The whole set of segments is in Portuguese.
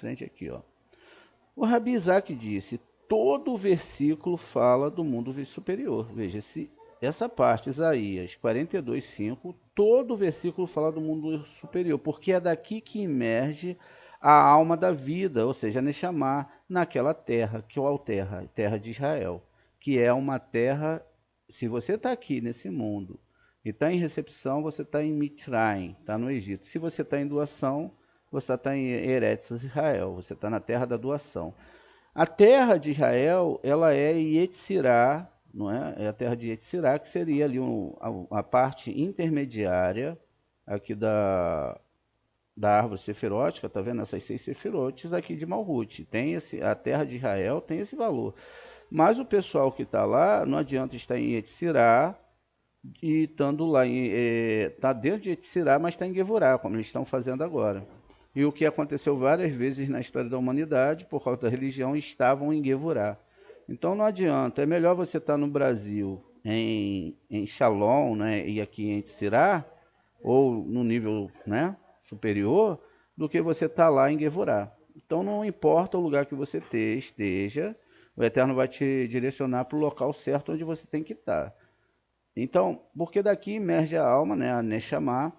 frente aqui, ó. O Rabi Isaac disse, todo o versículo fala do mundo superior. Veja, essa parte, Isaías 42:5, todo o versículo fala do mundo superior, porque é daqui que emerge a alma da vida, ou seja, Neshama, naquela terra, que é a terra de Israel, que é uma terra, se você está aqui nesse mundo e está em recepção, você está em Mitzrayim, está no Egito. Se você está em doação, você está em Eretz Israel, você está na terra da doação. A terra de Israel, ela é Yetzirá, não é? É a terra de Yetzirá, que seria ali a parte intermediária aqui da árvore sefirótica, tá vendo? Essas 6 sefirotes aqui de Malhut. A terra de Israel tem esse valor. Mas o pessoal que está lá, não adianta estar em Yetzirá e estando lá, está dentro de Yetzirá, mas está em Gevurá, como eles estão fazendo agora. E o que aconteceu várias vezes na história da humanidade, por causa da religião, estavam em Gevurá. Então não adianta, é melhor você estar no Brasil, em Shalom, né, e aqui em Yetzirá, ou no nível, né, superior, do que você estar lá em Gevurá. Então não importa o lugar que você esteja, o Eterno vai te direcionar para o local certo onde você tem que estar. Então, porque daqui emerge a alma, né, a Neshama,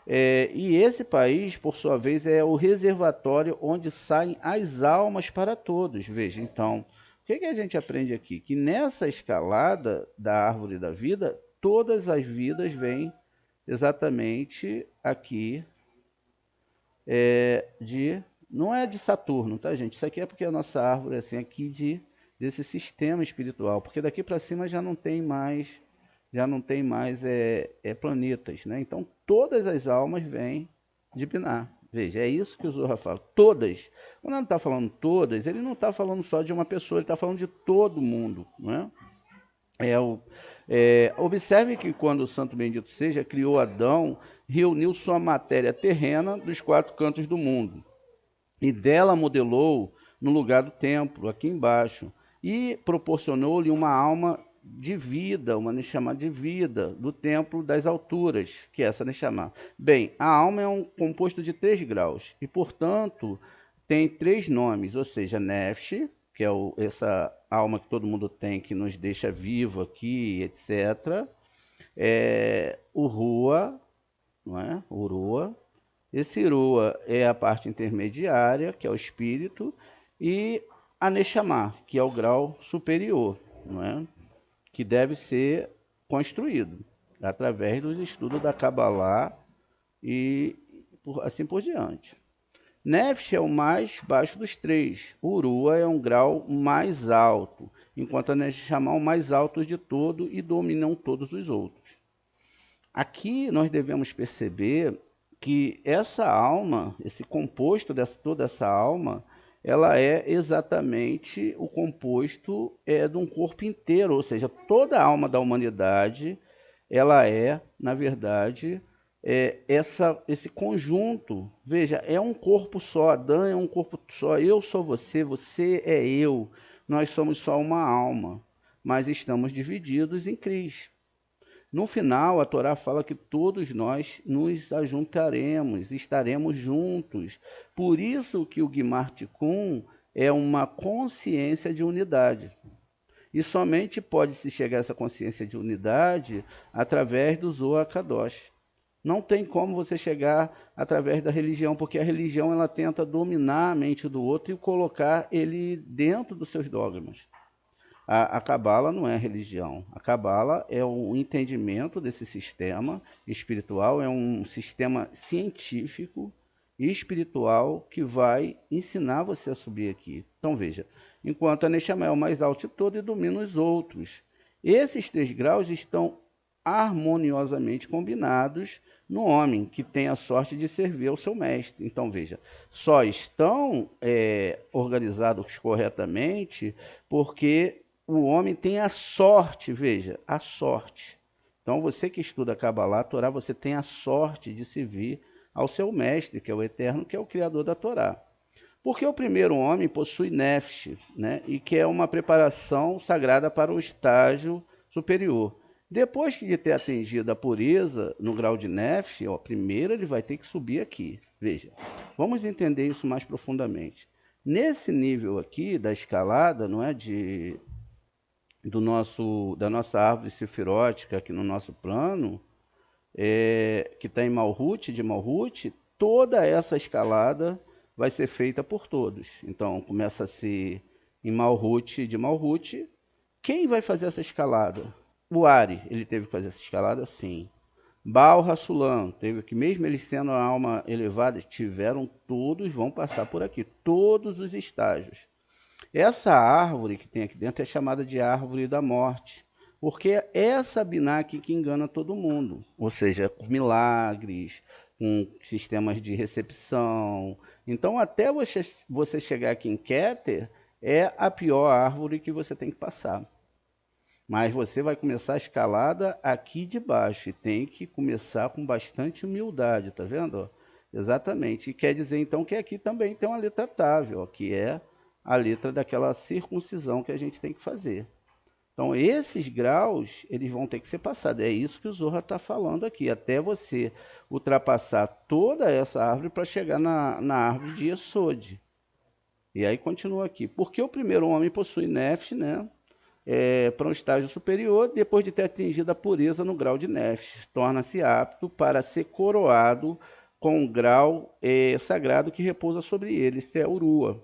e esse país, por sua vez, é o reservatório onde saem as almas para todos. Veja, então, o que a gente aprende aqui? Que nessa escalada da árvore da vida, todas as vidas vêm exatamente aqui não é de Saturno, tá, gente? Isso aqui é porque a nossa árvore é assim, aqui desse sistema espiritual, porque daqui para cima já não tem mais planetas, né? Então todas as almas vêm de Binah. Veja, é isso que o Zohar fala. Todas. Quando ele está falando todas, ele não está falando só de uma pessoa, ele está falando de todo mundo, não é? Observe que quando o Santo Bendito seja criou Adão, reuniu sua matéria terrena dos 4 cantos do mundo e dela modelou no lugar do templo, aqui embaixo, e proporcionou-lhe uma alma de vida, uma Neshama de vida, do templo das alturas, que é essa Neshama. Bem, a alma é um composto de 3 graus, e, portanto, tem 3 nomes, ou seja, Nefesh, que é essa alma que todo mundo tem, que nos deixa vivo aqui, etc. O Rua, não é? O Rua, esse Rua é a parte intermediária, que é o espírito, e a Neshama, que é o grau superior, não é? Que deve ser construído através dos estudos da Kabbalah e assim por diante. Nefesh é o mais baixo dos 3. Urua é um grau mais alto, enquanto a Neshama é o mais alto de todo e dominam todos os outros. Aqui nós devemos perceber que essa alma, esse composto toda essa alma, ela é exatamente o composto de um corpo inteiro, ou seja, toda a alma da humanidade, ela é, na verdade, esse conjunto. Veja, é um corpo só, Adão é um corpo só, eu sou você, você é eu, nós somos só uma alma, mas estamos divididos em Cristo. No final, a Torá fala que todos nós nos ajuntaremos, estaremos juntos. Por isso que o Guimar Tikkun é uma consciência de unidade. E somente pode se chegar a essa consciência de unidade através do Zohar Kadosh. Não tem como você chegar através da religião, porque a religião ela tenta dominar a mente do outro e colocar ele dentro dos seus dogmas. A Cabala não é religião. A Cabala é o entendimento desse sistema espiritual, é um sistema científico e espiritual que vai ensinar você a subir aqui. Então veja, enquanto a Neshama é o mais alto de todo e domina os outros. Esses 3 graus estão harmoniosamente combinados no homem que tem a sorte de servir ao seu mestre. Então veja, só estão organizados corretamente porque o homem tem a sorte, veja, a sorte. Então, você que estuda Kabbalah, a Torá, você tem a sorte de servir ao seu mestre, que é o Eterno, que é o Criador da Torá. Porque o primeiro homem possui Nefesh, né? E que é uma preparação sagrada para o estágio superior. Depois de ter atingido a pureza no grau de Nefesh, primeiro ele vai ter que subir aqui. Veja, vamos entender isso mais profundamente. Nesse nível aqui da escalada, não é, da nossa árvore sefirótica aqui no nosso plano, que está em Malhut, de Malhut, toda essa escalada vai ser feita por todos. Então, começa a ser em Malhut, de Malhut. Quem vai fazer essa escalada? O Ari, ele teve que fazer essa escalada? Sim. Baal Hassulam, teve que, mesmo eles sendo a alma elevada, tiveram todos, vão passar por aqui, todos os estágios. Essa árvore que tem aqui dentro é chamada de árvore da morte, porque é essa biná aqui que engana todo mundo, ou seja, com milagres, com sistemas de recepção. Então, até você chegar aqui em Keter, é a pior árvore que você tem que passar. Mas você vai começar a escalada aqui de baixo e tem que começar com bastante humildade, tá vendo? Exatamente. E quer dizer então que aqui também tem uma letra tável, que é a letra daquela circuncisão que a gente tem que fazer. Então, esses graus, eles vão ter que ser passados. É isso que o Zohar está falando aqui, até você ultrapassar toda essa árvore para chegar na árvore de Yesod. E aí continua aqui. Porque o primeiro homem possui nefesh, né? Para um estágio superior, depois de ter atingido a pureza no grau de nefesh, torna-se apto para ser coroado com um grau sagrado que repousa sobre ele. Isto é Urua,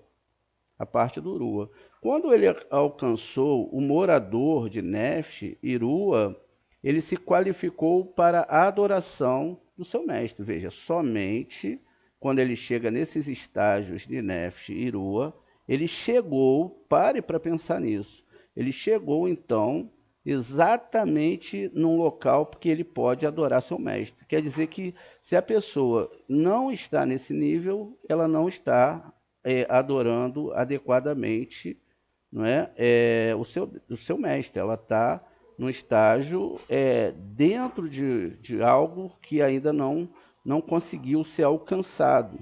a parte do Urua. Quando ele alcançou o morador de Nefesh, Irua, ele se qualificou para a adoração do seu mestre. Veja, somente quando ele chega nesses estágios de Nefesh, Irua, ele chegou, pare para pensar nisso, ele chegou então exatamente num local que ele pode adorar seu mestre. Quer dizer que se a pessoa não está nesse nível, ela não está adorando adequadamente, não é, o seu mestre. Ela está num estágio dentro de algo que ainda não conseguiu ser alcançado.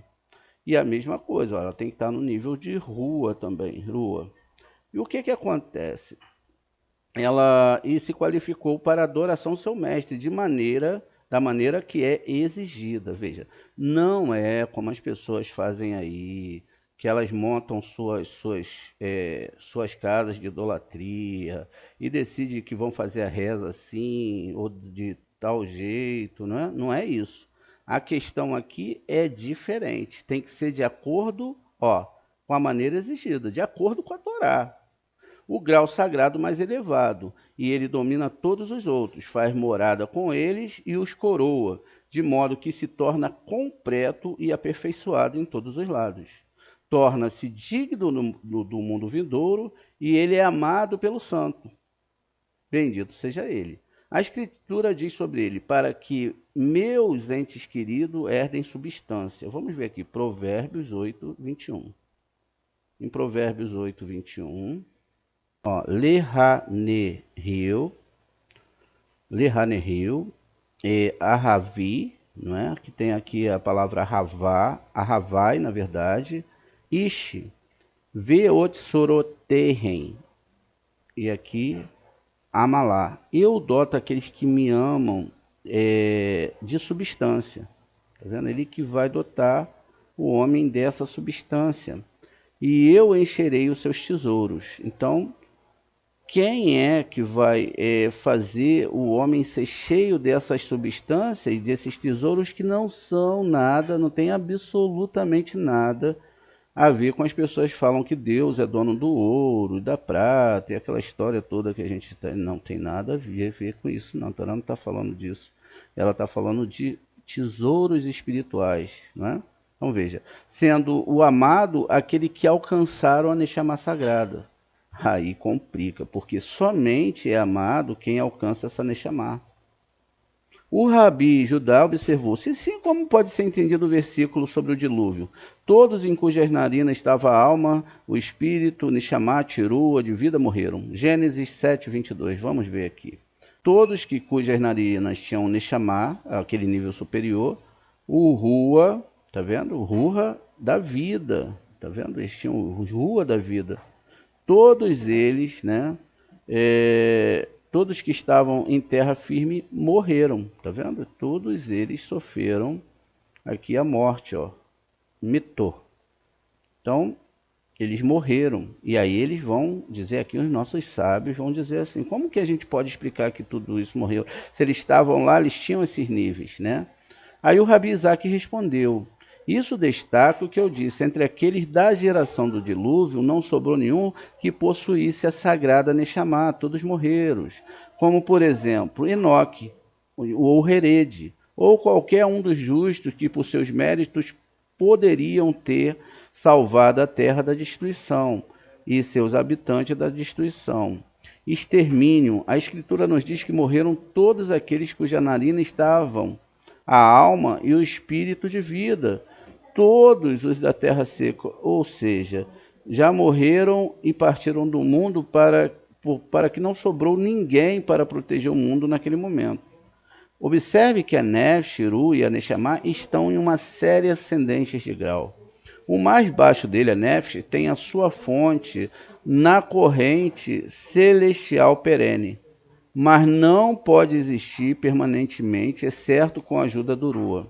E a mesma coisa, ó, ela tem que estar no nível de rua também, rua. E o que acontece? Ela se qualificou para a adoração ao seu mestre da maneira que é exigida. Veja, não é como as pessoas fazem aí, que elas montam suas casas de idolatria e decidem que vão fazer a reza assim ou de tal jeito, não é? Não é isso. A questão aqui é diferente. Tem que ser de acordo, ó, com a maneira exigida, de acordo com a Torá. O grau sagrado mais elevado, e ele domina todos os outros, faz morada com eles e os coroa, de modo que se torna completo e aperfeiçoado em todos os lados. Torna-se digno do mundo vindouro, e ele é amado pelo santo. Bendito seja ele. A Escritura diz sobre ele, para que meus entes queridos herdem substância. Vamos ver aqui, Provérbios 8, 21. Em Provérbios 8, 21... Lehanehil, Ahavi, não é? Que tem aqui a palavra Havá, Ahavai, na verdade, Ishi, Veotsoroterem, e aqui Amalá. Eu doto aqueles que me amam de substância, tá vendo? Ele que vai dotar o homem dessa substância, e eu encherei os seus tesouros. Então, quem é que vai fazer o homem ser cheio dessas substâncias, desses tesouros que não são nada, não tem absolutamente nada a ver com as pessoas que falam que Deus é dono do ouro, da prata, e aquela história toda que a gente não tem nada a ver com isso, não. A Torá não está falando disso. Ela está falando de tesouros espirituais, não é? Então veja, sendo o amado aquele que alcançaram a Neshama sagrada. Aí complica, porque somente é amado quem alcança essa Neshama. O Rabi Judá observou, se sim, como pode ser entendido o versículo sobre o dilúvio? Todos em cujas narinas estava a alma, o espírito, Neshama, Tirua, de vida morreram. Gênesis 7, 22, vamos ver aqui. Todos cujas narinas tinham Neshama, aquele nível superior, o Rua, tá vendo? O Ruha da vida, tá vendo? Eles tinham o Rua da vida. Todos eles, né? Todos que estavam em terra firme morreram, tá vendo? Todos eles sofreram aqui a morte, ó. Mitor. Então, eles morreram. E aí eles vão dizer aqui, os nossos sábios vão dizer assim, como que a gente pode explicar que tudo isso morreu? Se eles estavam lá, eles tinham esses níveis, né? Aí o Rabi Isaac respondeu, isso destaca o que eu disse, entre aqueles da geração do dilúvio, não sobrou nenhum que possuísse a sagrada Neshama, todos morreram. Como, por exemplo, Enoque, ou Herede, ou qualquer um dos justos que por seus méritos poderiam ter salvado a terra da destruição e seus habitantes da destruição. Extermínio. A Escritura nos diz que morreram todos aqueles cuja narina estavam a alma e o espírito de vida, todos os da terra seca, ou seja, já morreram e partiram do mundo para que não sobrou ninguém para proteger o mundo naquele momento. Observe que a Nef, Shiru e a Neshama estão em uma série ascendente de grau. O mais baixo dele, a Nefesh, tem a sua fonte na corrente celestial perene, mas não pode existir permanentemente, exceto com a ajuda do Rua,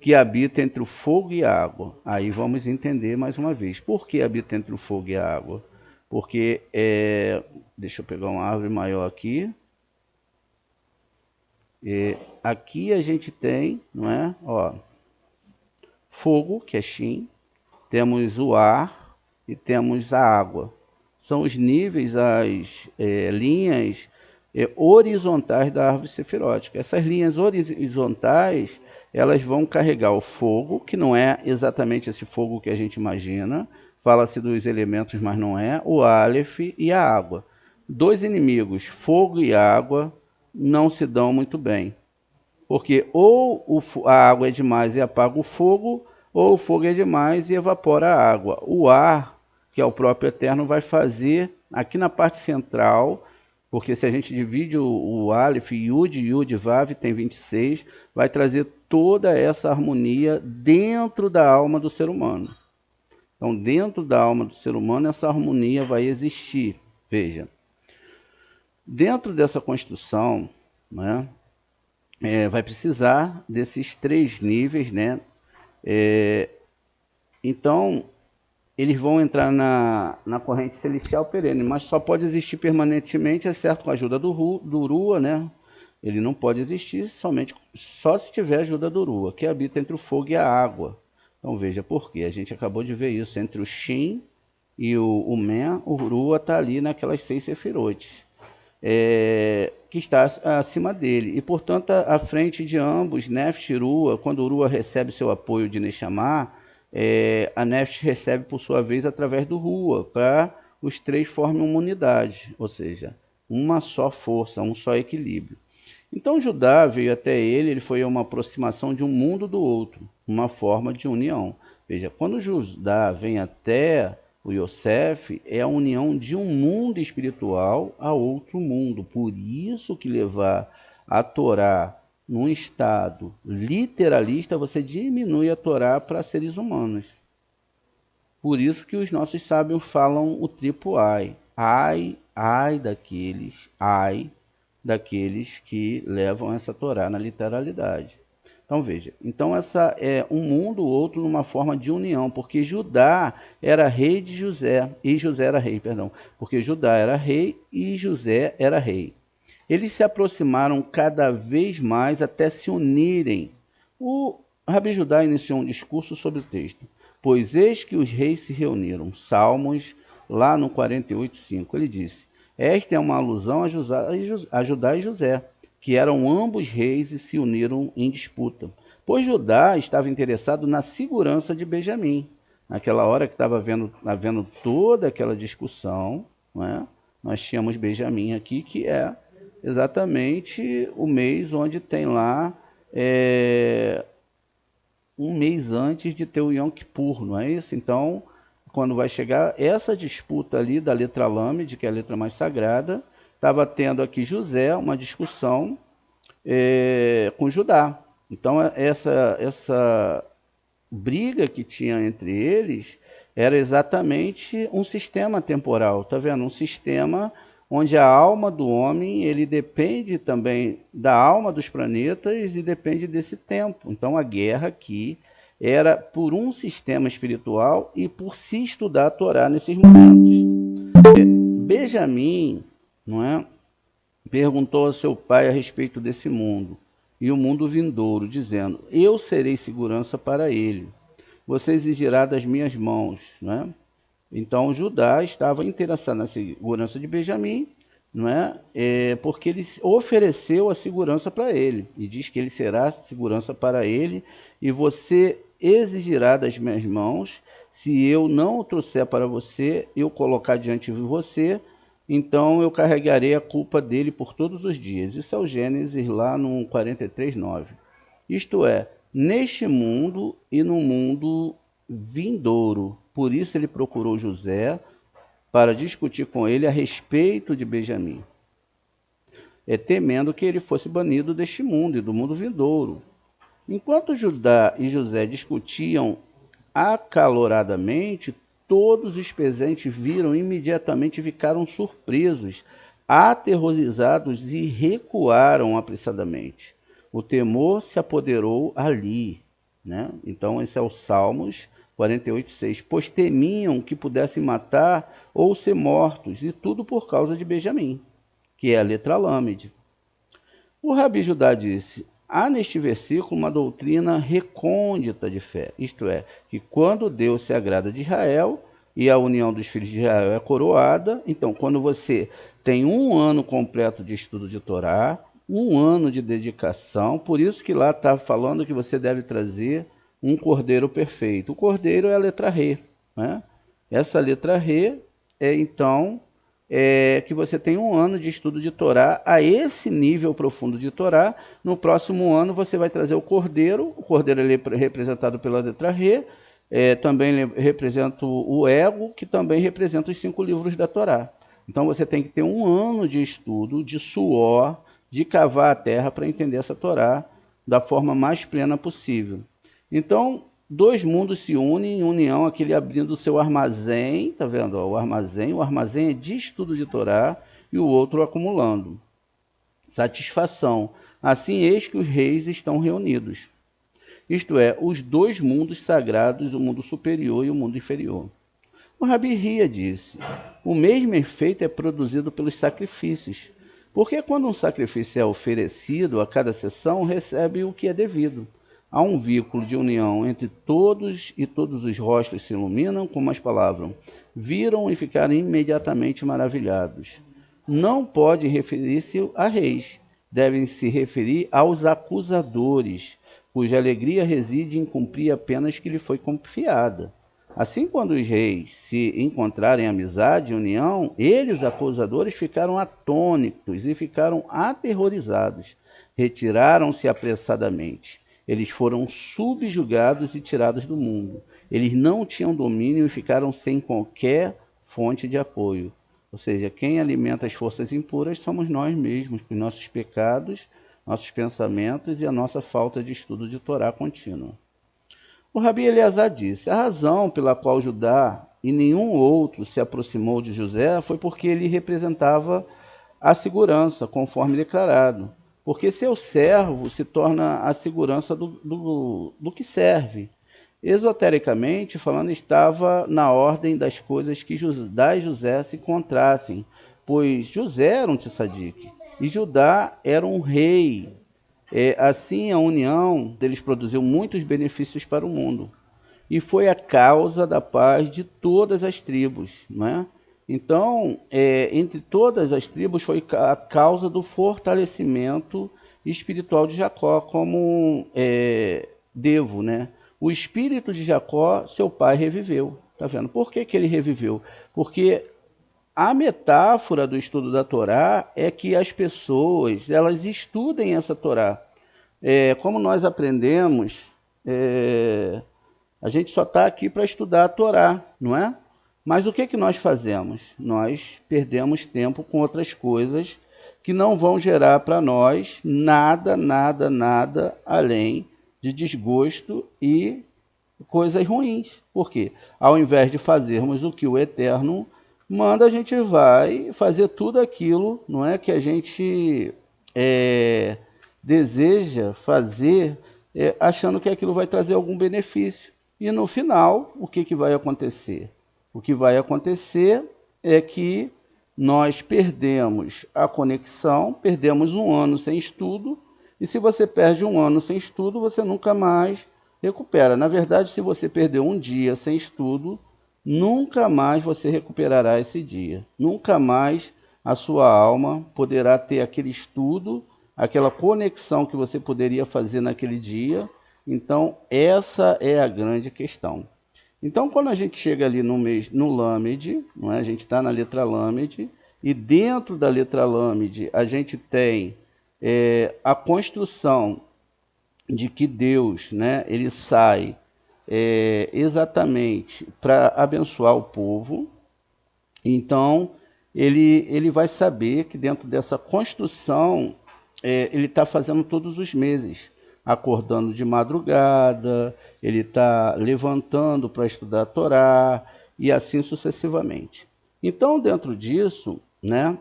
que habita entre o fogo e a água. Aí vamos entender mais uma vez. Por que habita entre o fogo e a água? Porque, deixa eu pegar uma árvore maior aqui. Aqui a gente tem, não é? Ó, fogo, que é Shin, temos o ar e temos a água. São os níveis, as linhas horizontais da árvore sefirótica. Essas linhas horizontais, elas vão carregar o fogo, que não é exatamente esse fogo que a gente imagina, fala-se dos elementos, mas não é, o Aleph e a água. Dois inimigos, fogo e água, não se dão muito bem, porque ou a água é demais e apaga o fogo, ou o fogo é demais e evapora a água. O ar, que é o próprio Eterno, vai fazer, aqui na parte central, porque se a gente divide o Aleph, Yud, Vav, tem 26, vai trazer toda essa harmonia dentro da alma do ser humano. Então, dentro da alma do ser humano, essa harmonia vai existir. Veja, dentro dessa construção, né, vai precisar desses três níveis, né? Então, eles vão entrar na corrente celestial perene, mas só pode existir permanentemente, exceto com a ajuda do Rua, né? Ele não pode existir só se tiver ajuda do Rua, que habita entre o fogo e a água. Então veja por quê. A gente acabou de ver isso entre o Shin e o Men, o Rua está ali naquelas 6 sefirotes, que está acima dele. E, portanto, à frente de ambos, Nefesh e Rua, quando o Rua recebe seu apoio de Neshama, a Nefesh recebe, por sua vez, através do Rua, para os três formem uma unidade, ou seja, uma só força, um só equilíbrio. Então, Judá veio até ele foi uma aproximação de um mundo do outro, uma forma de união. Veja, quando Judá vem até o Yosef, é a união de um mundo espiritual a outro mundo. Por isso que levar a Torá num estado literalista, você diminui a Torá para seres humanos. Por isso que os nossos sábios falam o triplo ai. Ai daqueles que levam essa Torá na literalidade. Então veja, então essa é um mundo, o outro numa forma de união, porque Judá era rei de José, e José era rei, perdão, porque Judá era rei e José era rei. Eles se aproximaram cada vez mais até se unirem. O Rabi Judá iniciou um discurso sobre o texto, pois eis que os reis se reuniram, Salmos, lá no 48:5, ele disse, esta é uma alusão a Judá e José, que eram ambos reis e se uniram em disputa, pois Judá estava interessado na segurança de Benjamim. Naquela hora que estava havendo toda aquela discussão, não é? Nós tínhamos Benjamim aqui, que é exatamente o mês onde tem lá um mês antes de ter o Yom Kippur, não é isso? Então, quando vai chegar essa disputa ali da letra Lamed, que é a letra mais sagrada, estava tendo aqui José uma discussão com Judá. Então, essa briga que tinha entre eles era exatamente um sistema temporal, tá vendo? Um sistema onde a alma do homem, ele depende também da alma dos planetas e depende desse tempo. Então, a guerra aqui era por um sistema espiritual e por se estudar a Torá nesses momentos. Benjamim, não é, perguntou ao seu pai a respeito desse mundo e o mundo vindouro, dizendo: eu serei segurança para ele. Você exigirá das minhas mãos, não é? Então Judá estava interessado na segurança de Benjamim, não é? Porque ele ofereceu a segurança para ele e diz que ele será segurança para ele, e você exigirá das minhas mãos. Se eu não o trouxer para você, eu colocar diante de você, então eu carregarei a culpa dele por todos os dias. Isso é o Gênesis lá no 43:9. Isto é, neste mundo e no mundo vindouro. Por isso ele procurou José para discutir com ele a respeito de Benjamim, temendo que ele fosse banido deste mundo e do mundo vindouro. Enquanto Judá e José discutiam acaloradamente, todos os presentes viram imediatamente e ficaram surpresos, aterrorizados e recuaram apressadamente. O temor se apoderou ali, né? Então esse é o Salmos 48:6. Pois temiam que pudessem matar ou ser mortos, e tudo por causa de Benjamim, que é a letra Lâmede. O Rabi Judá disse: há neste versículo uma doutrina recôndita de fé, isto é, que quando Deus se agrada de Israel e a união dos filhos de Israel é coroada, então quando você tem um ano completo de estudo de Torá, um ano de dedicação, por isso que lá está falando que você deve trazer um cordeiro perfeito. O cordeiro é a letra Re, né? Essa letra Re então que você tem um ano de estudo de Torá a esse nível profundo de Torá. No próximo ano você vai trazer o cordeiro ele é representado pela letra Re, também representa o ego, que também representa os 5 livros da Torá. Então você tem que ter um ano de estudo, de suor, de cavar a terra para entender essa Torá da forma mais plena possível. Então, 2 mundos se unem em união, aquele abrindo o seu armazém, tá vendo? O armazém é de estudo de Torá, e o outro acumulando satisfação. Assim, eis que os reis estão reunidos. Isto é, os 2 mundos sagrados, o mundo superior e o mundo inferior. O Rabi Hia disse: o mesmo efeito é produzido pelos sacrifícios, porque quando um sacrifício é oferecido, a cada sessão recebe o que é devido. Há um vínculo de união entre todos, e todos os rostos se iluminam, como as palavras: viram e ficaram imediatamente maravilhados. Não pode referir-se a reis, devem se referir aos acusadores, cuja alegria reside em cumprir apenas que lhe foi confiada. Assim, quando os reis se encontrarem em amizade e união, eles, os acusadores, ficaram atônitos e ficaram aterrorizados. Retiraram-se apressadamente. Eles foram subjugados e tirados do mundo. Eles não tinham domínio e ficaram sem qualquer fonte de apoio. Ou seja, quem alimenta as forças impuras somos nós mesmos, com nossos pecados, nossos pensamentos e a nossa falta de estudo de Torá contínua. O Rabi Eleazar disse: a razão pela qual Judá e nenhum outro se aproximou de José foi porque ele representava a segurança, conforme declarado. Porque seu servo se torna a segurança do que serve. Esotericamente falando, estava na ordem das coisas que Judá e José se encontrassem, pois José era um tzadik e Judá era um rei. Assim, a união deles produziu muitos benefícios para o mundo e foi a causa da paz de todas as tribos, não é? Então, entre todas as tribos, foi a causa do fortalecimento espiritual de Jacó como devo, né? O espírito de Jacó, seu pai, reviveu. Tá vendo? Por que ele reviveu? Porque a metáfora do estudo da Torá é que as pessoas elas estudem essa Torá. Como nós aprendemos, a gente só está aqui para estudar a Torá, não é? Mas o que nós fazemos? Nós perdemos tempo com outras coisas que não vão gerar para nós nada além de desgosto e coisas ruins. Por quê? Ao invés de fazermos o que o Eterno manda, a gente vai fazer tudo aquilo, não é, que a gente deseja fazer achando que aquilo vai trazer algum benefício. E no final, o que vai acontecer? O que vai acontecer é que nós perdemos a conexão, perdemos um ano sem estudo, e se você perde um ano sem estudo, você nunca mais recupera. Na verdade, se você perdeu um dia sem estudo, nunca mais você recuperará esse dia. Nunca mais a sua alma poderá ter aquele estudo, aquela conexão que você poderia fazer naquele dia. Então, essa é a grande questão. Então, quando a gente chega ali no Lâmede, não é? A gente está na letra Lâmede, e dentro da letra Lâmede a gente tem a construção de que Deus, né, ele sai exatamente para abençoar o povo. Então, ele vai saber que dentro dessa construção, ele está fazendo todos os meses, acordando de madrugada, ele está levantando para estudar a Torá, e assim sucessivamente. Então, dentro disso, né,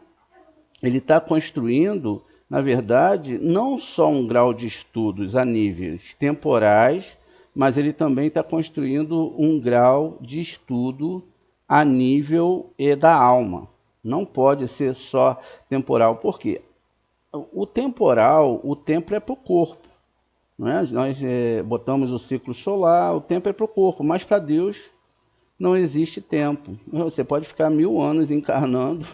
ele está construindo, na verdade, não só um grau de estudos a níveis temporais, mas ele também está construindo um grau de estudo a nível da alma. Não pode ser só temporal, porque o temporal, o tempo é para o corpo. Não é? Nós botamos o ciclo solar, o tempo é para o corpo, mas para Deus não existe tempo. Você pode ficar 1000 anos encarnando,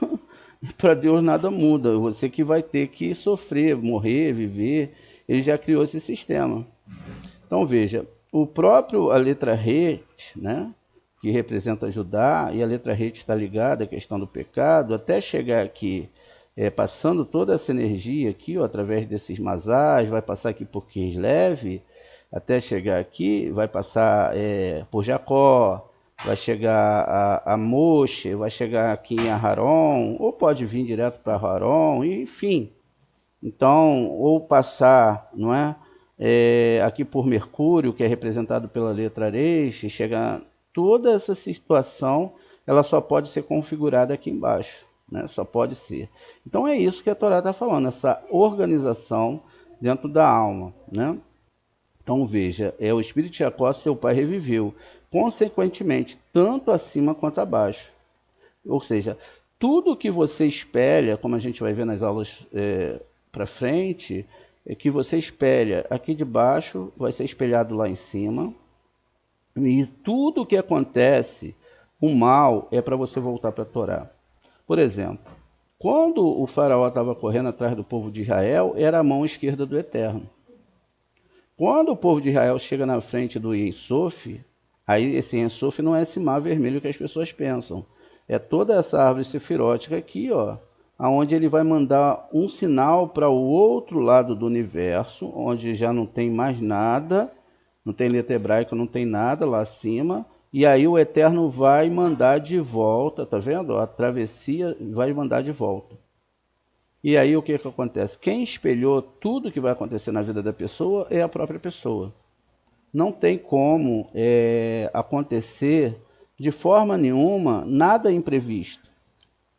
para Deus nada muda. Você que vai ter que sofrer, morrer, viver. Ele já criou esse sistema. Então veja, a letra Re, né, que representa Judá, e a letra Re está ligada à questão do pecado, até chegar aqui, passando toda essa energia aqui, ó, através desses masás, vai passar aqui por Kislev, até chegar aqui, vai passar por Jacó, vai chegar a Moshe, vai chegar aqui em Aharon, ou pode vir direto para Aharon, enfim. Então, ou passar, não é? Aqui por Mercúrio, que é representado pela letra Reis, chega toda essa situação, ela só pode ser configurada aqui embaixo, né? Só pode ser. Então é isso que a Torá está falando, essa organização dentro da alma, né? Então veja, o espírito de Jacó, seu pai, reviveu, consequentemente, tanto acima quanto abaixo. Ou seja, tudo que você espelha, como a gente vai ver nas aulas para frente, é que você espelha aqui de baixo, vai ser espelhado lá em cima. E tudo que acontece, o mal, é para você voltar para a Torá. Por exemplo, quando o faraó estava correndo atrás do povo de Israel, era a mão esquerda do Eterno. Quando o povo de Israel chega na frente do Ensof, aí esse Ensof não é esse mar vermelho que as pessoas pensam. É toda essa árvore sefirótica aqui, ó, aonde ele vai mandar um sinal para o outro lado do universo, onde já não tem mais nada, não tem letra hebraica, não tem nada lá acima, e aí o Eterno vai mandar de volta, tá vendo? A travessia vai mandar de volta. E aí o que acontece? Quem espelhou tudo que vai acontecer na vida da pessoa é a própria pessoa. Não tem como acontecer de forma nenhuma nada imprevisto.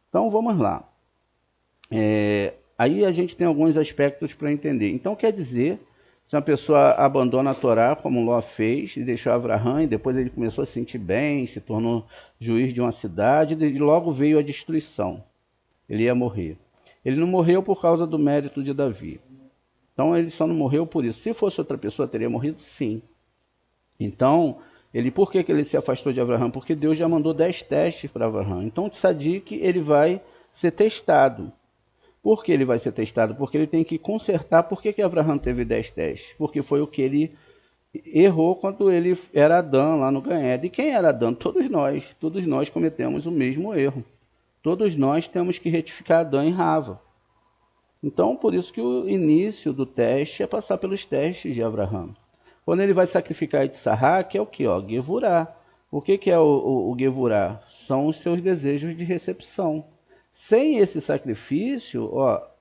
Então vamos lá. Aí a gente tem alguns aspectos para entender. Então quer dizer, se uma pessoa abandona a Torá, como Ló fez, e deixou Avraham, e depois ele começou a se sentir bem, se tornou juiz de uma cidade, e logo veio a destruição. Ele ia morrer. Ele não morreu por causa do mérito de Davi. Então ele só não morreu por isso. Se fosse outra pessoa, teria morrido? Sim. Então, por que ele se afastou de Avraham? Porque Deus já mandou 10 testes para Avraham. Então, o Tzadik, ele vai ser testado. Por que ele vai ser testado? Porque ele tem que consertar. Por que Avraham teve 10 testes? Porque foi o que ele errou quando ele era Adão lá no Ganhed. E quem era Adão? Todos nós cometemos o mesmo erro. Todos nós temos que retificar Adão e Rava. Então, por isso que o início do teste é passar pelos testes de Avraham. Quando ele vai sacrificar Yitzhak, é o que? Gevurá. O que é o Gevurá? São os seus desejos de recepção. Sem esse sacrifício,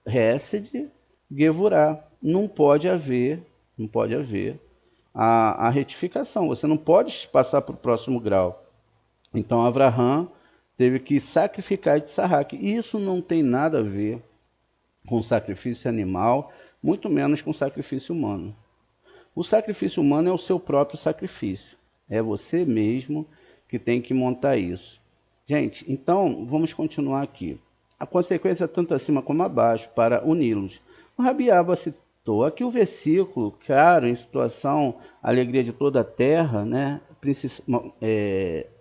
Hesed, Gevurá. Não pode haver a retificação. Você não pode passar para o próximo grau. Então, Avraham teve que sacrificar Yitzhak. Isso não tem nada a ver com sacrifício animal, muito menos com sacrifício humano. O sacrifício humano é o seu próprio sacrifício. É você mesmo que tem que montar isso. Gente, então vamos continuar aqui. A consequência é tanto acima como abaixo para uni-los. O Rabi Abba citou aqui o versículo, claro, em situação, alegria de toda a terra, né?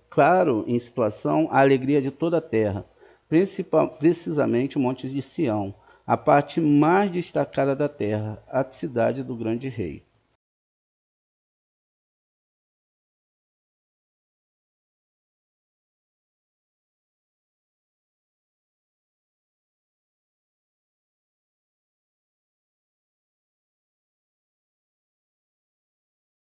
Claro, em situação, a alegria de toda a terra, precisamente o Monte de Sião, a parte mais destacada da terra, a cidade do grande rei.